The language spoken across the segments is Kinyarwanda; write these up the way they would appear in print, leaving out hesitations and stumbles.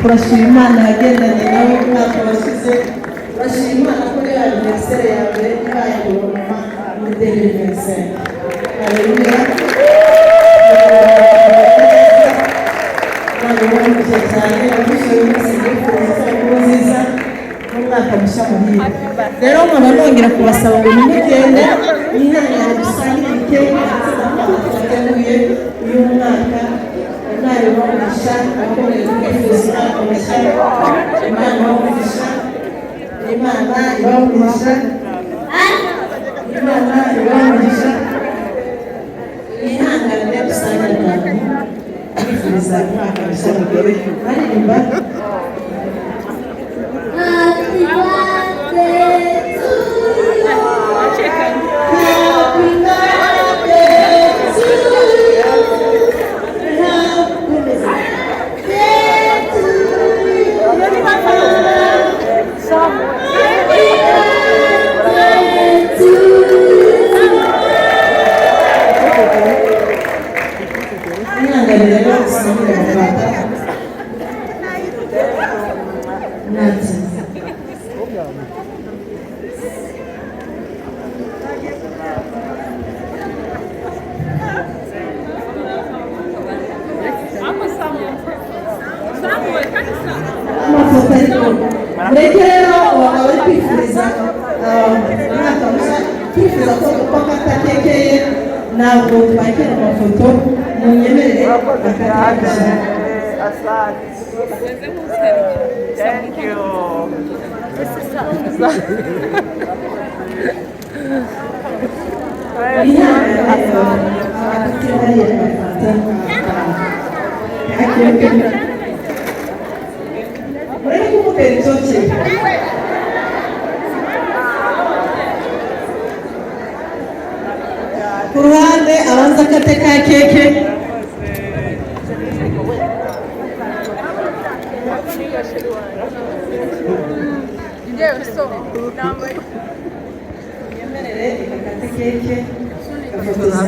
turashima Imana yagendanye nawe umwaka washize, turashima Imana ko ari aniversary ya mbere ibaye nyuma muri 2025. Haleluya. Haleluya cyane, abishoboye mwese kuri nziza n'umwaka mushya muhire. Rero nkaba nongera kubasaba ngo nimugende mwihangane dusangire ibitego twateguye uyu mwaka. Imana ibamugisha akomeye kwifuza umugisha, Imana ibamugisha, Imana ibamugisha, Imana ibamugisha. Ihangane dusangire abantu kwifuza umwaka mushya muhire. Baririmba Rekero wabari kwifuriza umwaka mushya, twifuza ko dupakata keke ntabwo twakira amafoto munyemerere akatakisha. Thank you. Ku ruhande abanza akate ka keke. Yemerere akate keke gafotoza.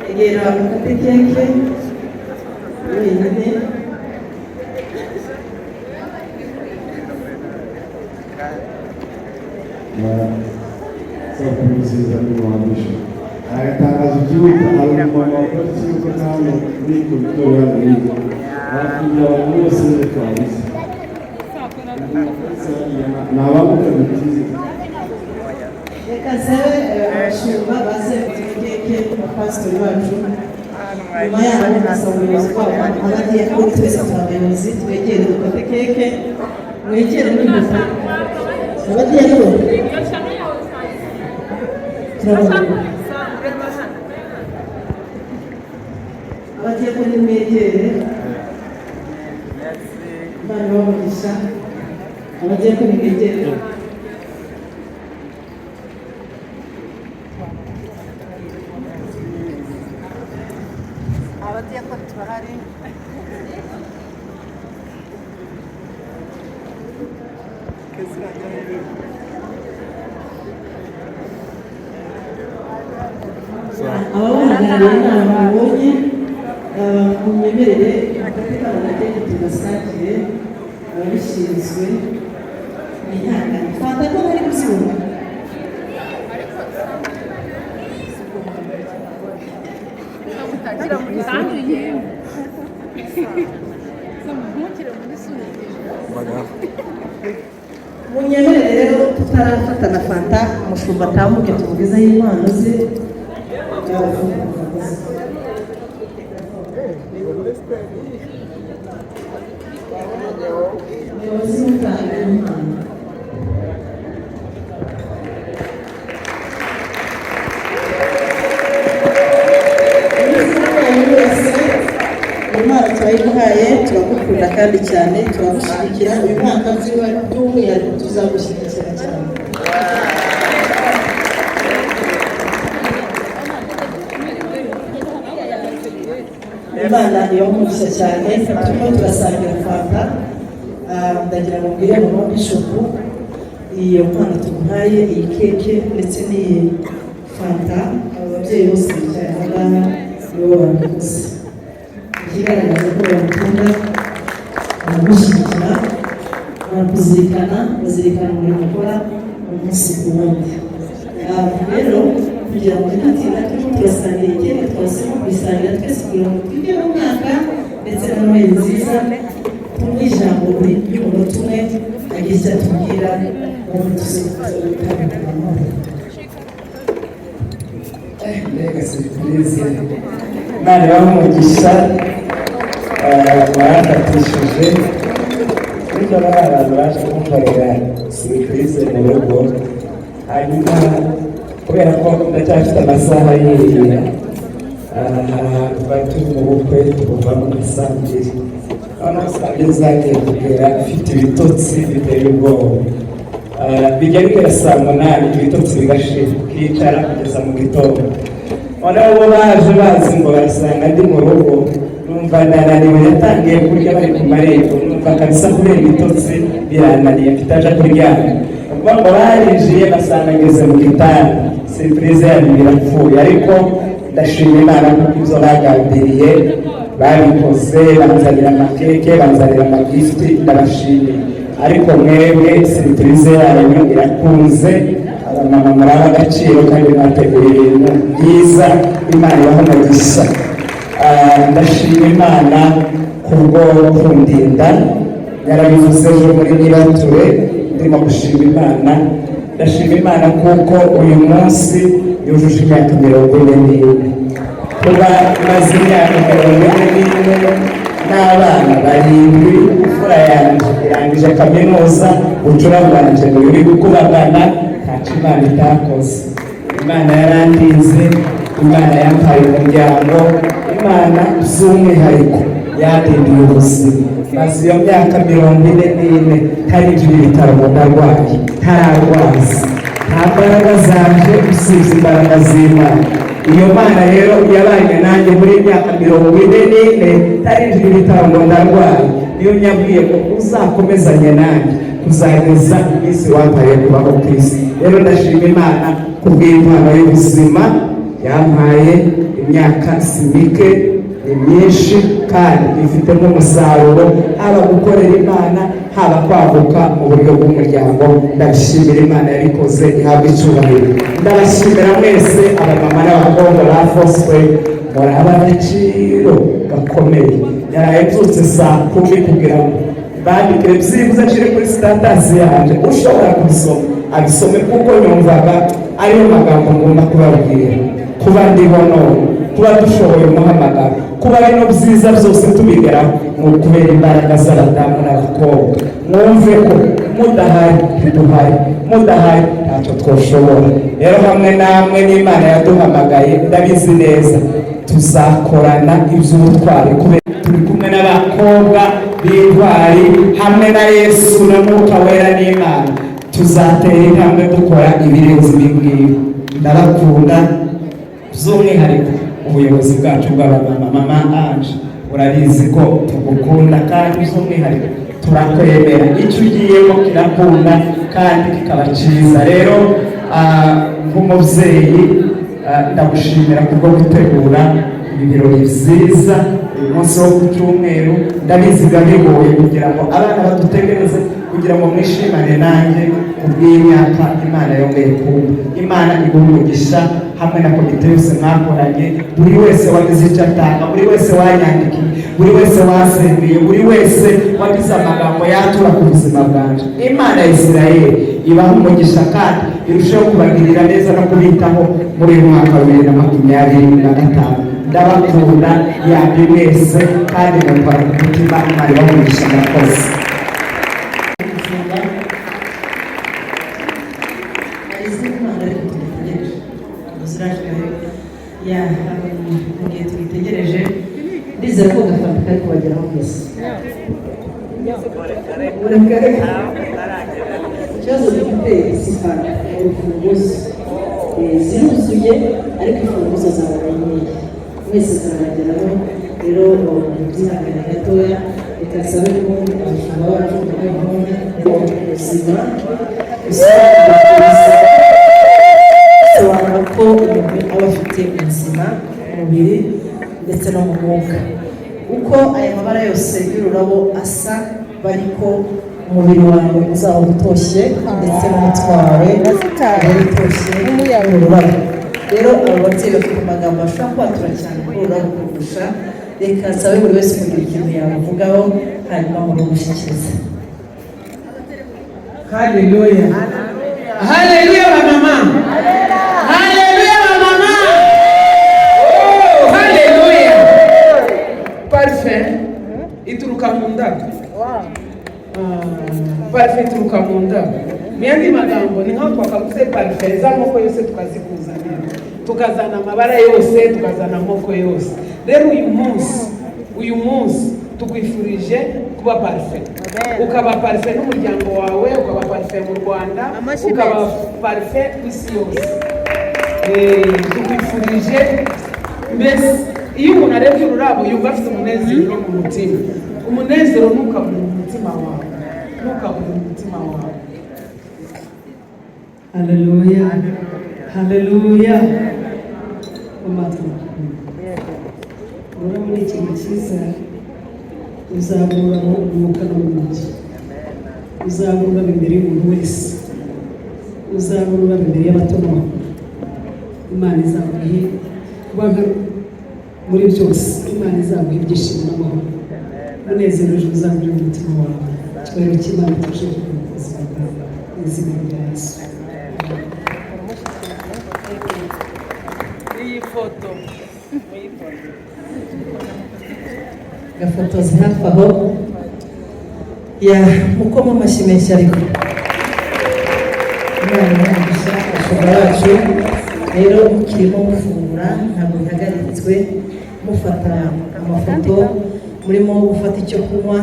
Egera akate keke wenyine. Nziza n'umuhamisha agatangaza igihugu hari umumama waparitse yuko hano muri icyo gitorero hariya bakubwira abantu bose twabuze ni abamugana byiza. Reka sabe abashumba baze keke abapasitori bacu, nyuma yaho nasaba ubuyobozi bwabo abadiyakoni twese turabayobozi twegere dufate keke, mwegere n'imbuto abadiyakoni abadiyakoni mwegere, Imana ibamugisha. Abadiyakoni mwegere. Abadiyakoni turahari. Ababahagarariye inama babonye munyemerere agatekano gake tugasakire ababishinzwe ihangane. Fata ko bari kuzibona. Munyemerere rero tutarafata na fanta umushumba atambuke tumugezeho impano ze. Umuyobozi w'utanga impano. turayimuhaye, turamukunda kandi cyane, turamushyigikira. Uyu mwaka by'umwihariko tuzagushyigikira cyane. Imana ibamugisha cyane. Turimo turasangira fanta, ndagira ngo mbwire mama Bishop iyo mpano tumuhaye, iyi keke ndetse n'iyi fanta, ababyeyi bose bicaye aha ngaha nibo babikoze, ikigaragaza ko bamukunda, baramushyigikira, barakuzirikana, bazirikana umurimo ukora umunsi ku wundi. Rero kugira ngo ntatinda turimo turasangira ikindi, twasemo kubisangira twese kugira ngo twige mu mwaka ndetse na Noheli nziza. Tumwe ijambo buri ry'umunota umwe agira icyo atubwira, ubu tuzitandukana. Mbega surprise, Imana ibamugisha, barafatishije bityo n'abantu baje kumkorera surprise mu rugo. Hanyuma kubera ko ndacyafite amasaha y'irira, twari turi mu bukwe tuva mu masambiri, noneho sambiri zagiye kugera ifite ibitotsi biteye ubwoba. Bijya bigera saa 8 ibitotsi bigashira, ukicara kugeza mu gitondo. Noneho bo baje bazi ngo barasanga ndi mu rugo, numva ndananiwe, yatangiye kurya bari ku marembo, numva kabisa kubera ibitotsi birananiye mfitaje kuryama. Ubwo ngo barinjiye basanga ngeze mu gitanda, surprise yanyu irapfuye. Ariko ndashima Imana kuko ibyo bagambiriye babikoze, banzanira amakeke, banzanira amagifti, ndabashimiye. Ariko mwebwe surprise yanyu irakunze, abamama muri agaciro kandi mwateguye ibintu byiza. Imana ibahe umugisha. Ndashima Imana kubwo kundinda, yarabivuze ejo muri Nyibature, ndimo gushima Imana. Ndashima Imana kuko uyu munsi yujuje imyaka 44, kuba maze imyaka 44 n'abana 7, imfura yanjye irangije kaminuza, bucura bwanjye buri gukubagana, ntacyo Imana itakoze. Imana yarandinze, Imana yampaye umuryango, Imana by'umwihariko yandindiye ubuzima. Maze iyo myaka 44 ntarinjira ibitaro ngo ndarwaye, ntararwaza, nta mbaraga zanje usibye imbaraga z'Imana. Iyo Mana rero yabanye nanjye muri myaka 44 ntarinjira ibitaro ngo ndarwaye, niyo nyabwiye ko uzakomezanye nanjye kuzageza iminsi wampaye kubaho ku isi. Rero ndashima Imana kubw'impano y'ubuzima yampaye. Imyaka si mike, ni myinshi kandi ifite n'umusaruro, haba gukorera Imana, haba kwaguka mu buryo bw'umuryango. Ndabishimira Imana yabikoze, ihabwa icyubahiro. Ndabashimira mwese abamama n'abakobwa ba Fosway, muri ab'agaciro gakomeye. Yaraye mbyutse saa 10 kugira ngo bandike byibuze kiri kuri status yanjye, ushobora kubisoma abisome, kuko nyumvaga ariyo magambo ngomba kubabwira. Kuba ndiho none, kuba dushoboye umuhamagaro, kuba bino byiza byose tubigeraho, ni ukubera imbaraga z'abadamu n'abakobwa. Mwumve ko mudahari ntiduhari, mudahari ntacyo twoshobora. Rero hamwe namwe n'Imana yaduhamagaye, ndabizi neza tuzakorana iby'ubutwari, kubera turi kumwe n'abakobwa b'intwari, hamwe na Yesu na Mwuka Wera n'Imana tuzatera intambwe dukora ibirenze ibingibi. Ndabakunda by'umwihariko ubuyobozi bwacu bw'abamama. Mama Ange, urabizi ko tugukunda kandi by'umwihariko turakwemera, icyo ugiyemo kirakunda kandi kikaba cyiza. Rero nk'umubyeyi ndagushimira kubwo gutegura ibirori byiza uyu munsi wo ku cyumweru. Ndabizi biba bigoye kugira ngo abana badutegereze, kugira ngo mwishimane nanjye kubw'imyaka Imana yongeye kuba. Imana iguhe umugisha, hamwe na komite yose mwakoranye, buri wese wagize icyo atanga, buri wese wanyandikiye, buri wese wasenguye, buri wese wagize amagambo yatura ku buzima bwanjye. Imana ya Isirayeli ibaha umugisha kandi irusheho kubagirira neza no kubitaho muri uyu mwaka wa 2025. Ndabakunda yambi mwese kandi mutwara ku mutima. Imana ibaha umugisha. Murakoze. Mu gihe twitegereje ndizera ko gafanta kari kubageraho mwese ikibazo dufite isifana urufunguzo ziruzuye ariko imfunguzo zabaye mwese zarageraho rero byihangane gatoya reka nsabe ko abashumba bacu bakabibonye ubuzima bisobanura ko umuntu aba afite ubuzima mu mubiri ndetse no mu mwuka uko aya mabara yose y'ururabo asa bariko umubiri wawe uzaba utoshye ndetse n'umutwe wawe utoshye n'ururabo rero abo babyeyi bafite amagambo bashobora kwatura cyane kuri ururabo kurusha reka nsabe buri wese kugira ikintu yamuvugaho hanyuma murugushyikiriza. Haleluya, haleluya mama, haleluya mama, oh haleluya. Parfait ituruka mu ndabo, parfait ituruka mu ndabo. Mu yandi magambo ni nkaho twakaguze parfait z'amoko yose tukazikuzanira, tukazana amabara yose, tukazana amoko yose. Rero uyu munsi tukwifurije kuba parfait, ukaba parfait n'umuryango wawe, ukaba parfait mu Rwanda, ukaba parfait isi yose. Tukwifurije mbese iyo umuntu arebye ururabo yumva afite umunezero mu mutima, umunezero ntukabure mu mutima wawe, ntukabure mu mutima wawe. Haleluya, haleluya. Urabona muri ikintu cyiza uzabura umwuka n'umubiri, uzabura imbere y'umuntu wese, uzabura imbere y'abatomo. Imana izaguhe kuba muri byose, Imana izaguhe ibyishimo n'amahoro, umunezero ejo uzabura mu mutima wawe. Twero cy'Imana tuje ku buzima bwawe mu izina rya Yesu. Iyi foto gafotozi hafi aho ya mukoma amashyi menshi ariko Imana yagisha abashumba bacu rero mukirimo mufungura ntabwo bihagaritswe mufata amafoto murimo gufata icyo kunywa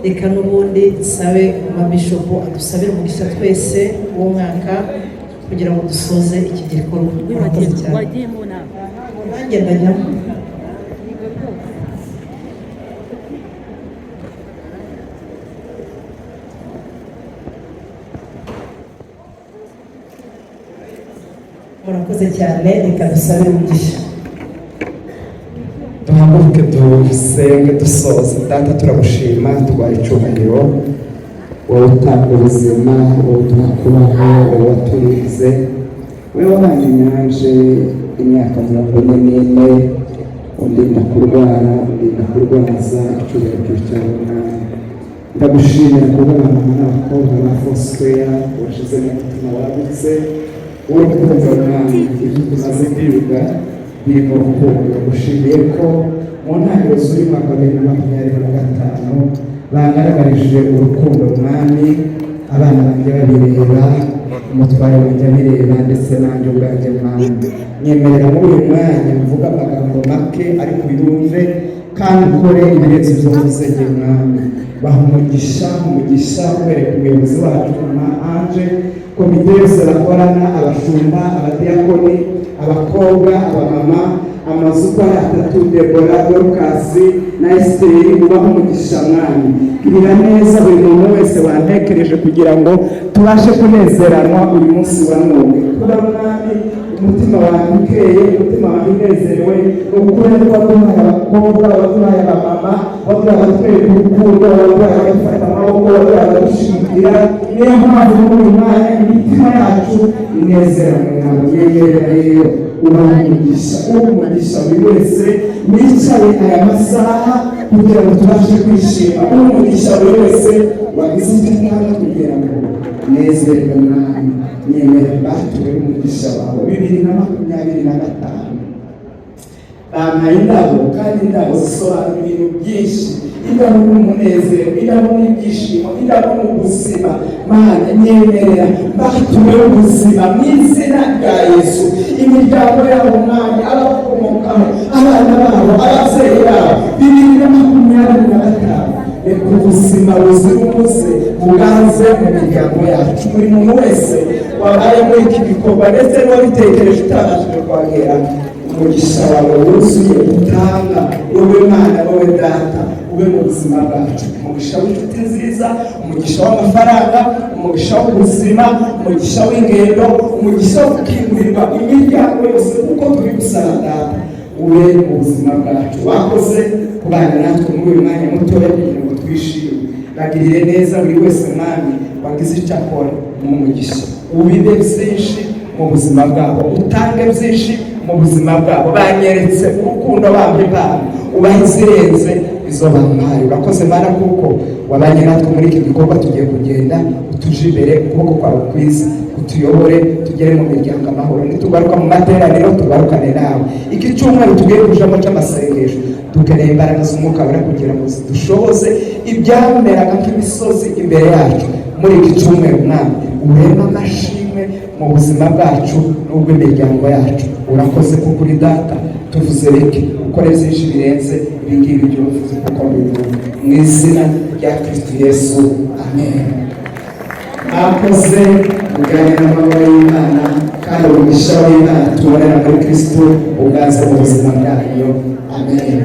reka n'ubundi dusabe amabishopu adusabire umugisha twese w'umwaka kugira ngo dusoze iki gikorwa. Murakoze cyane. Nanjye ndajyamo. Murakoze cyane reka dusabire umugisha. Duhaguruke dusenge dusoza. Data turagushima tuguha icyubahiro, wowe utanga ubuzima, wowe uduha kubaho, wowe waturinze, wowe wabanye inyanje imyaka 44, undinda kurwara, undinda kurwaza, icyubahiro cyawe Mwami. Ndagushimira kubana n'abakobwa ba Fosquare washize mu mutima wagutse, wowe kumva Mwami ibyo tumaze kwiga birimo urukundo. Ndagushimiye ko mu ntangiriro z'umwaka wa 2025 bagaragarije urukundo Mwami, abana banjye babireba, umutware wanjye abireba ndetse nanjye ubwanjye Mwami. Nyemerera muri uyu mwanya mvuga amagambo make ariko uyumve kandi ukore ibirenze ibyo mvuze njye Mwami. Baha umugisha ubereka umuyobozi wacu Mama Ange, komite yose bakorana, abashumba, abadiyakoni, abakobwa, abamama, amazu kwa atatu, Debora, Dorukasi na Esiteri. Ubaha umugisha Mwami, girira neza buri muntu wese wantekereje kugira ngo tubashe kunezeranwa uyu munsi wa none. Kuba Mwami umutima wanjye ukeye, umutima wanjye unezerewe, ukuri waduhaye abakobwa, waduhaye abamama, waduhaye abatwereka urukundo, waduhaye abadufata amaboko, waduhaye abadushingira. Niyo mpamvu muri uyu mwanya imitima yacu inezeranwe nawe. Yemerera rero ubaha umugisha buri wese wicaye aya masaha kugira ngo tubashe kwishima. Umugisha buri wese wagize umutima kugira ngo nezerwe Mwami. Nyemerera batuwe umugisha wawe 2025. Bampaye indabo kandi indabo zisobanura ibintu byinshi, indabo n'umunezero, indabo n'ibyishimo, indabo n'ubuzima. Mana nyemerera batuwe ubuzima mu izina rya Yesu. Imiryango yabo Mwami, abakomokaho, abana babo, ababyeyi babo mu miryango yacu buri muntu wese wabaye muri iki gikorwa ndetse n'uwabitekereje utabashije kwagera umugisha wawe wuzuye utanga wowe Mana wowe Data ube mu buzima bwacu umugisha w'inshuti nziza umugisha w'amafaranga umugisha w'ubuzima umugisha w'ingendo umugisha wo gukingurirwa imiryango yose kuko turi gusaba Data ube mu buzima bwacu wakoze kubana natwe muri uyu mwanya mutoya kugira ngo twishime bagirire neza buri wese Mwami wagize icyo akora mu mugisha ubibe byinshi mu buzima bwabo utange byinshi mu buzima bwabo banyeretse urukundo bamwe babo ubaha izirenze izo bamuhaye urakoze Mana kuko wabanye natwe muri iki gikorwa tugiye kugenda utuje imbere ukuboko kwawe kwiza utuyobore tugere mu miryango amahoro nitugaruka mu materaniro tugarukane nawe iki cyumweru tugiye kujamo cy'amasengesho dukeneye imbaraga z'umwuka wera kugira ngo dushoboze ibyameraga nk'imisozi imbere yacu muri iki cyumweru Mwami urema amashimwe mu buzima bwacu n'ubw'imiryango yacu urakoze kuko uri Data tuvuze reke ukore byinshi birenze ibingibi byuvuze kuko bivuga mu izina rya Kristo Yesu amen. Akoze kuganira n'amabara y'Imana kandi umugisha w'Imana tubonera muri Kristo ugaze mu buzima bwayo amen.